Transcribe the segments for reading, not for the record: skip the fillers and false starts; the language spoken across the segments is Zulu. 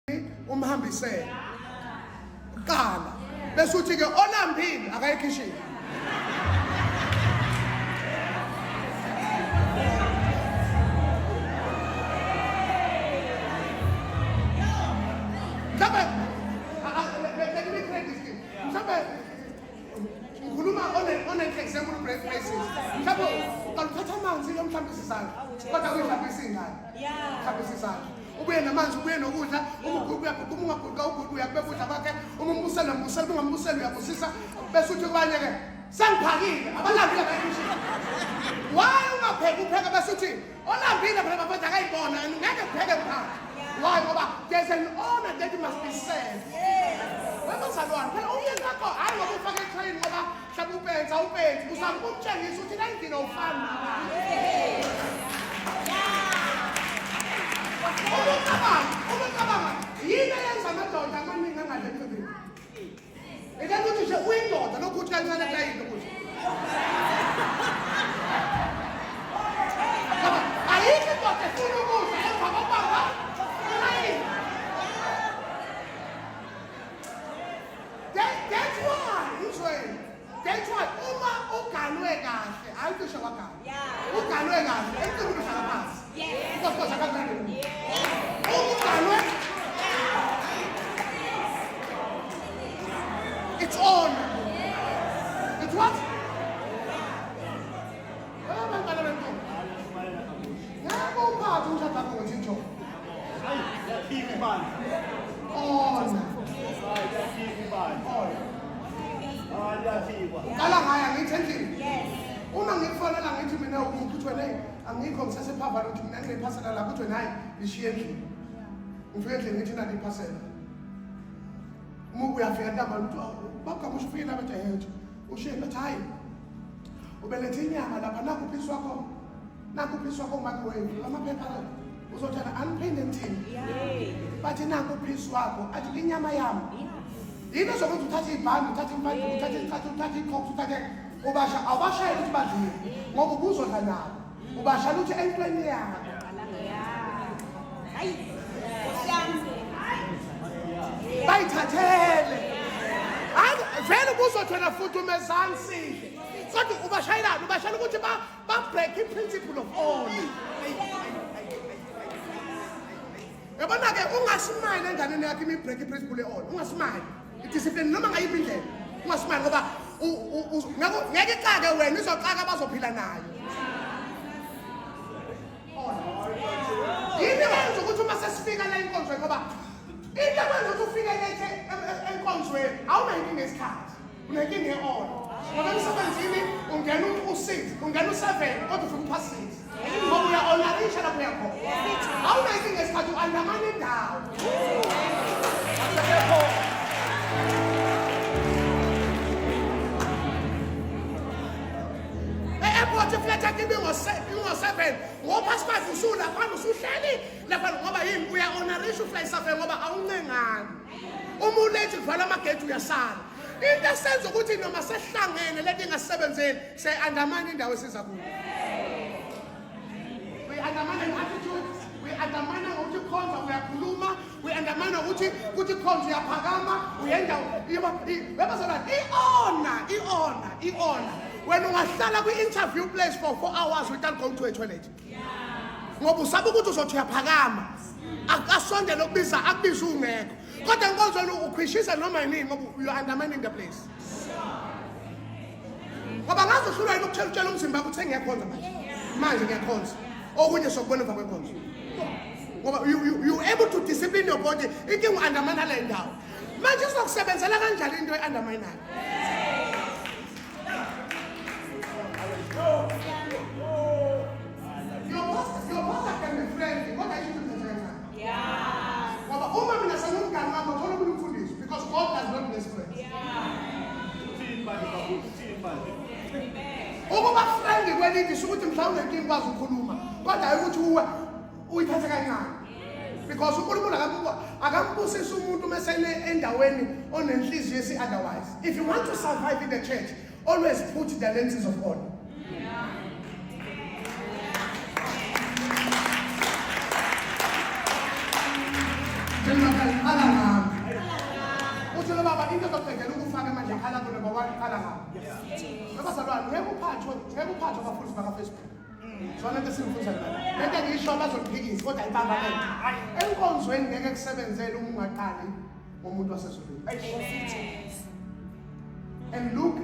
umhambisele qala bese uthi ke olambile akayikhishile ngikhuluma on an example basis mhlawumbe uthatha amanzi yomhlambisa isandla kodwa uyihlambisa ingane hlambisa isandla ubuye namanzi ubuye nokudla ungaguquka ukudla uyabeka ukudla kwakhe umbusela ungambusela uyabusisa bese uthi kubanye ke sangiphakile abalambile bayishilo why ungapheki upheka bese uthi olambile phela bafethu akayibona ngeke kupheke mphaka why ngoba there's an honor that must be served webasalwana phela uyenza ko hayi ngoba ufake etrain ngoba mhlawumbe upenza uzama ukumtshengisa ukuthi la ndlela ufana Umacabanga yini eyenza amadoda amaningi angalemhlabeni ekade uthi nje uyindoda lokuthi kancane kayinto ukuthi ayikho indoda efuna ukudla emva kobaba that's why uma uganwe kahle ayikho kwagana uganwe kahle enkulu uhlala phansi kodwa akancane it's on. It's what? Uma ngifonela ngithi mina ukuphutshwe naye angikho ngisasephavana ukuthi mina nginephasela lapho uthi naye ishiye endlini ngifike endlini ngithi nani iphasela uma uyafika ntamba umuntu bakamusho ufike lapha eJehethu ushiye bathi hayi ubelethe inyama lapha nakuphiswa khona microwave amaphepha la uzothana unpendentini bathi nakuphiswa khona athi inyama yami yini sokuthi uthathe ibhandi uthathe impande uthathe ikhokho uthathe ubasha awabashayeli ukuthi badlile ngoba ubuzodla nabo ubashayela ukuthi entweni yakho hayi bayithathele hayi vele ubuzothena futhi umezansi kodwa ubashayelana ubashayela ukuthi ba break the principle of honor yabona ke ungasimile enganeni yakhe imi break the principle of honor ungasimile idiscipline noma ngayiphi indlela ungasimile ngoba ngeke xake wena izoxaka bazophila nayo yini wenza ukuthi uma sesifika la enkonzweni ngoba into kwenza ukuthi ufike lethe enkonzweni awunayinkinga ngesikhathi unenkinga ye-honor ngoba emsebenzini ungena u-6 ungena u-7 kodwa ufika upha-6 ngoba uya-honorisha lapho uyakhona awunayinkinga ngesikhathi u-andamane indawo airport ifletha kimi ngo-7 ngo-5 usulaphana usuhleli lapha ngoba yini uya-honorisha ufly safe ngoba awuncengani uma ulethi kuvala amageti uyasala into esenza ukuthi noma sehlangene leti ingasebenzeli se-andamane indawo esiza kuyo we-andamane i-attitude we-andamane ngokuthi khonza uyakhuluma we-andamane ukuthi khonza uyaphakama uyenza bebazalwane i-honor when ungahlala kwi-interview place for 4 hours without going to a toilet ngoba usaba ukuthi uzothi uyaphakama akasondele ukubiza akubiza ungekho kodwa enkonzweni ukhwishisa noma yini ngoba you're undermining the place ngoba ngaze uhlulwa yini ukutshela umzimba wakho ukuthi ngiyakhonza manje ngiyakhonza okunye sokubona emva kwenkonzo ngoba you able to discipline your body inkinga u-undermine le ndawo manje izokusebenzela kanjani into e-undermineayo Your pastor can be friendly. What are you doing to yeah. Ngoba uma mina sengumngani wakho thola umfundisi because God does not bless friends. Ukuba friendly kwelithi ukuthi mhlawumbe inkinga kwazi ukukhuluma kodwa hayi ukuthi uyithathe kancane because uNkulunkulu akambusisa umuntu mesele endaweni onenhliziyo esi-otherwise. If you want to survive in the church, always put the lenses of honor. njengoba liqala ngami uthi lo baba into zoqedela ukufaka manje khala kulo ngoba liqala ngami abazalwane ngeke uphathwe abafundi baka-Facebook sona into simfuza lana lento ngisho bazoliphikisa kodwa ibamba lento enkonzweni ngeke kusebenzele uma ungaqali ngomuntu wasezulwini and look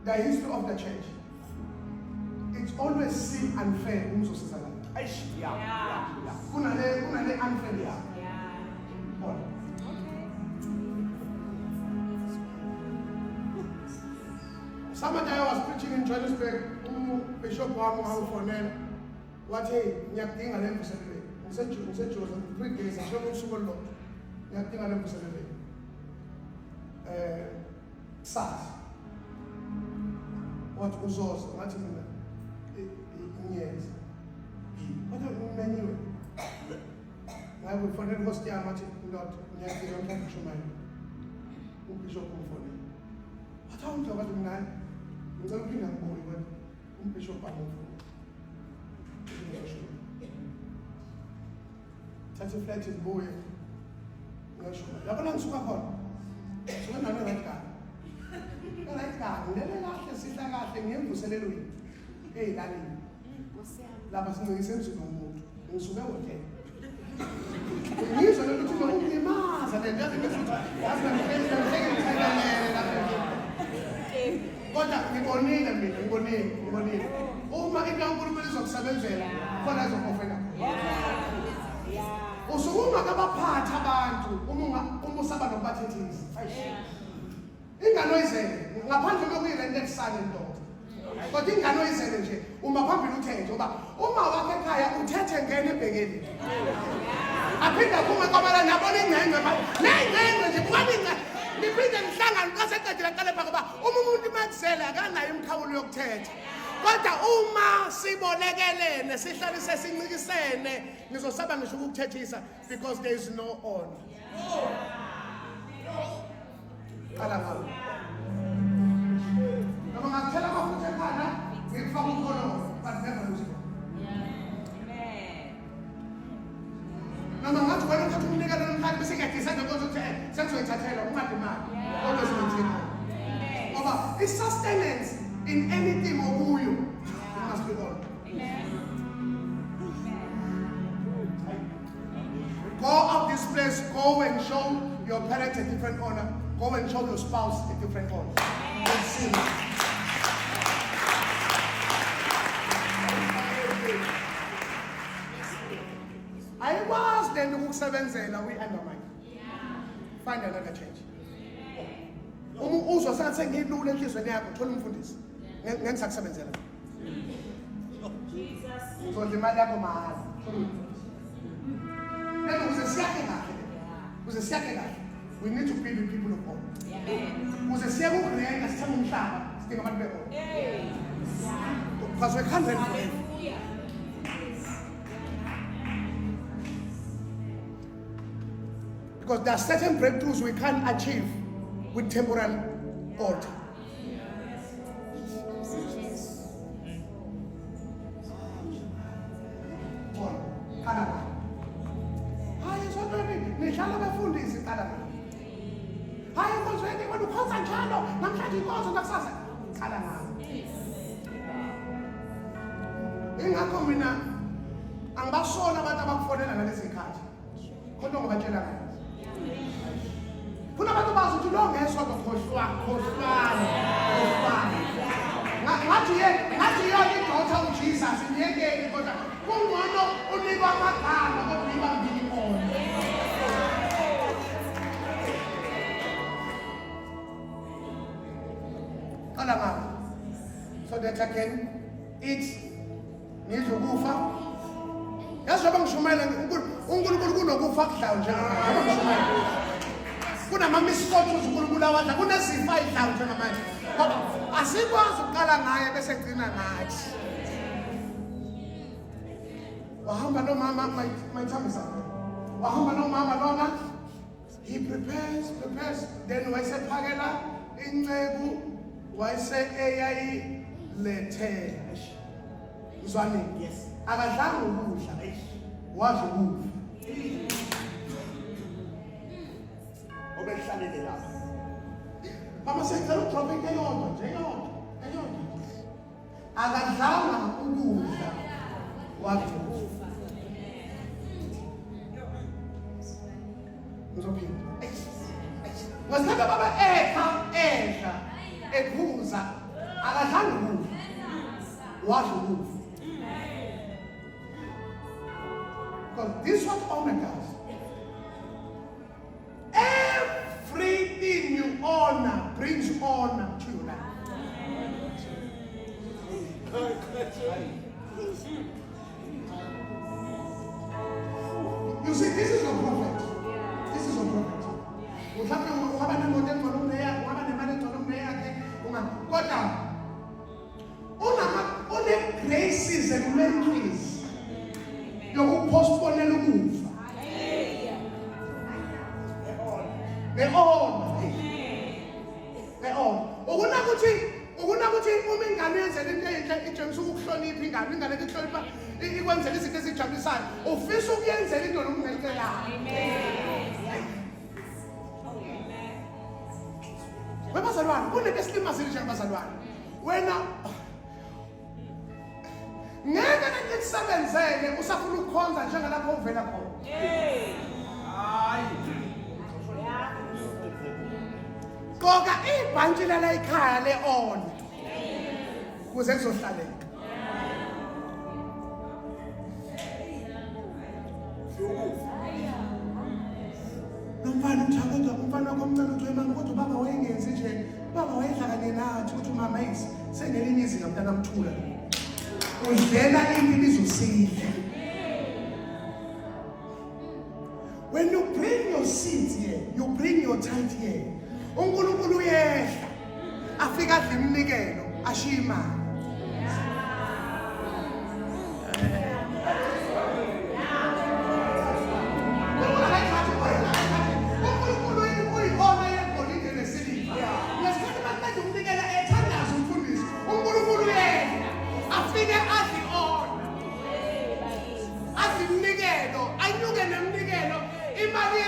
the history of the church. It's always seem unfair umzosizakala. Kunale unfair ya. Somebody I was preaching in Johannesburg, Bishop Wamu Haufonel, what hey, nyakdinga le mvuselele. NgiseJoza 3 days ashoko usuku lo. Nyakdinga le mvuselele. SARS. What uzoza ngathi mina yes. What umeniwe? Ngabe ufonela host yami athi not nyakdinga mhlawumbe uBishop umfonela. What awuthi abantu ngani? Ngicela ukuphinda ngibone ukuthi umbishop amufuna. Thatha iflight ibuye. Ngisho. Yabona ngisuka khona. Suka nalo right guy. Right guy, ngene kahle sihla kahle ngemvuselelo yethu. Lalini. Lapha sinqikise emzini womuntu. Ngisuke hotel. Ngizwe ukuthi ngikulimaza le nto ukuthi yazi ngifeza ngeke lapha. Kodwa ngibonile mina. Uma into uNkulunkulu izokusebenzela, khona izokufela. Usukuma kabaphatha abantu uma usaba nokubathethisa. Ingane oyizele ngaphandle kokuyirenta ekusane indoda. Kodwa ingane oyizele nje uma phambili uthethe ngoba uma wakhe ekhaya uthethe ngene ebhekeni. Aphinda kuma kwabala nabona ingcengwe nje bukabi niphinde nihlangane kaseqedile qale pha ngoba umuntu makusela akanayo imkhawulo yokuthetha. Kodwa uma sibolekelene sihlalise sincikisene ngizosaba ngisho ukukuthethisa because there is no honor. Qala ngawo. Noma ngathela amafutha ekhanda ngikufaka umkhono but never lose it. Noma ngathi wena uthatha umnikelo nomkhaya bese ngiyadisa nje ukuthi sengizoyithathela ungathi imali. Always continue. Ngoba i-sustenance in anything okuyo it must be God. Go out this place, go and show your parents a different honor. Go and show your spouse a different honor. I was then ukusebenzela we undermine. Find another change. Uzwa sengathi ngilule enhlizweni yakho thola umfundisi. Ngeke ngisakusebenzela. Jesus. So imali yakho mahala. Then uze siyakhe kahle. We need to be the people of God. Uze siya kukhuleka sithanda umhlaba sidinga abantu beqo. Because we can't run forever. Because there are certain breakthroughs we can't achieve with temporal order. Nihlala bafundisi qala ngalo. Hayi konzweni wena ukhonza njalo namhlanje inkonzo nakusasa qala ngalo. Ingakho mina angibasona abantu abakufonela ngalezi zikhathi. Kodwa ngobatshela ngani? Kuna abantu bazi ukuthi lo ngeswa khohlwane. Ngathi yona idotha uJesus ngiyekeni kodwa kungcono unikwa amagama kodwa ibambili khona. So that I can eat ngizokufa. Yazoba ngishumela uNkulunkulu kunokufa kudlawo njengamanje. Kunama misfortunes uNkulunkulu awadla kunezifo ayidlawo njengamanje. Ngoba asikwazi ukuqala ngaye bese gcina ngathi. Wahamba nomama mayithambisa. Wahamba nomama lona he prepares then wayesephakela inceku wayese eyayilethe uzwane yes akadlanga ukudla wazi ukufa obekuhlalele lapha. Mama sicela udrope into eyodwa nje, eyodwa. Akadlanga ukudla wakufa. Ngizophinda. Wasithatha baba edla ephuza akadlanga ukudla wadla ukudla. Because this is what honor does. Everything you honor brings honor to your life. You see, this is your prophet. This is your prophet. Graces and mercies. You're postponing ukufa. They all. Ukuna ukuthi uma ingane yenzela into enhle ijemisa ukuhlonipha ingane ekuhlonipha ikwenzela izinto ezijabulisayo. Ufisa ukuyenzela into nokungelikelayo. Webazalwane, kunento esilimazi njengabazalwane. Wena ngeke ngikusebenzele usafuna ukukhonza njengalapho uvela khona. Qoka ibhantshi la ekhaya leona kuze kuzohlaleka. Nomfana uthakela umfana komncane uthi mama kodwa baba wayengenzi nje. Baba wayedla kanye nathi ukuthi mama yisi sengelinye izinga mntana mthula. Udlela impilo izosile. When you bring your seeds here, you bring your tithe here. uNkulunkulu uyehla afika adla iminikelo ashiya imali. Imali